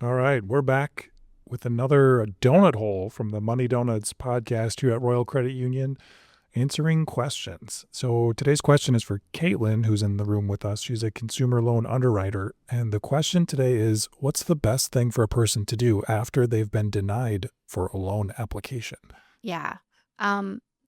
All right, we're back with another donut hole from the Money Donuts podcast here at Royal Credit Union, answering questions. So today's question is for Caitlin, who's in the room with us. She's a consumer loan underwriter. And the question today is, what's the best thing for a person to do after they've been denied for a loan application? Yeah.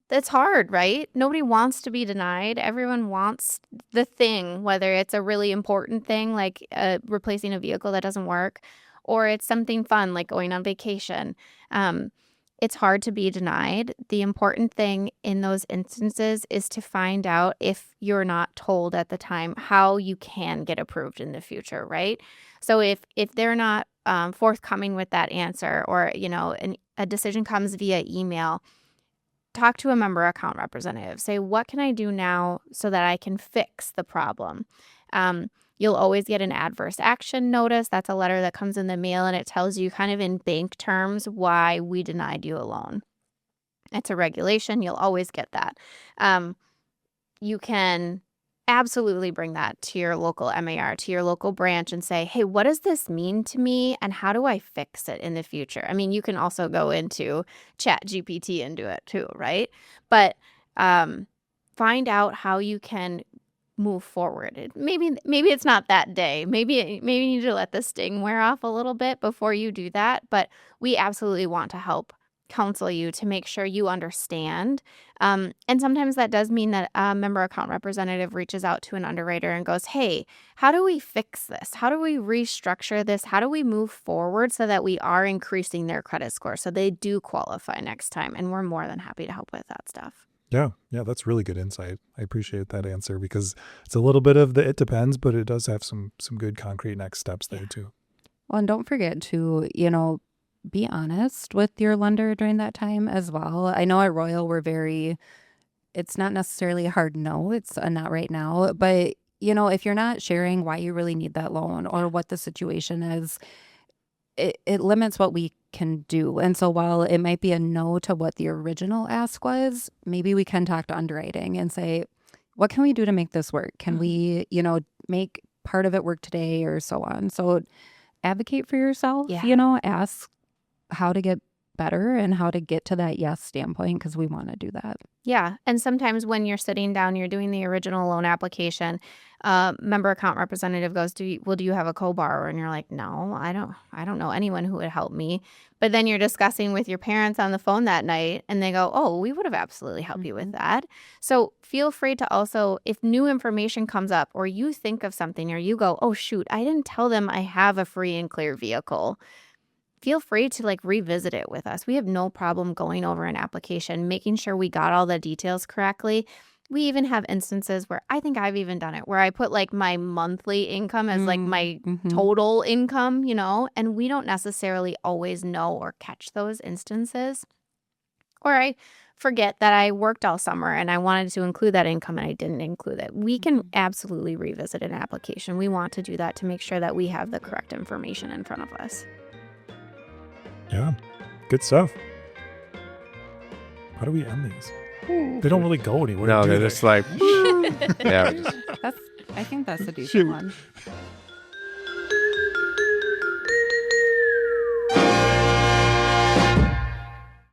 It's hard, right? Nobody wants to be denied. Everyone wants the thing, whether it's a really important thing like replacing a vehicle that doesn't work, or it's something fun like going on vacation. It's hard to be denied. The important thing in those instances is to find out, if you're not told at the time, how you can get approved in the future, right? So if they're not forthcoming with that answer, or a decision comes via email, talk to a member account representative. Say, what can I do now so that I can fix the problem? You'll always get an adverse action notice. That's a letter that comes in the mail, and it tells you kind of in bank terms why we denied you a loan. It's a regulation. You'll always get that. You can absolutely bring that to your local MAR, to your local branch, and say, hey, what does this mean to me, and how do I fix it in the future? I mean, you can also go into ChatGPT and do it too, right? But find out how you can move forward. Maybe it's not that day. Maybe you need to let the sting wear off a little bit before you do that. But we absolutely want to help counsel you to make sure you understand. And sometimes that does mean that a member account representative reaches out to an underwriter and goes, hey, how do we fix this? How do we restructure this? How do we move forward so that we are increasing their credit score so they do qualify next time? And we're more than happy to help with that stuff. Yeah, that's really good insight. I appreciate that answer, because it's a little bit of it depends, but it does have some good concrete next steps there too. Well, and don't forget to, be honest with your lender during that time as well. I know at Royal it's not necessarily a hard no, it's a not right now, but if you're not sharing why you really need that loan or what the situation is, it limits what we can do. And so while it might be a no to what the original ask was, maybe we can talk to underwriting and say, what can we do to make this work? Can we, make part of it work today, or so on? So advocate for yourself, ask how to get better and how to get to that yes standpoint, because we want to do that. Yeah. And sometimes when you're sitting down, you're doing the original loan application, member account representative goes, do you have a co-borrower? And you're like, no, I don't know anyone who would help me. But then you're discussing with your parents on the phone that night, and they go, oh, we would have absolutely helped you with that. So feel free to also, if new information comes up, or you think of something, or you go, oh, shoot, I didn't tell them I have a free and clear vehicle, feel free to revisit it with us. We have no problem going over an application, making sure we got all the details correctly. We even have instances where I think I've even done it, where I put my monthly income as my total income, and we don't necessarily always know or catch those instances. Or I forget that I worked all summer and I wanted to include that income and I didn't include it. We can absolutely revisit an application. We want to do that to make sure that we have the correct information in front of us. Yeah, good stuff. How do we end these? They don't really go anywhere. No, they're just like, yeah. I think that's a decent one.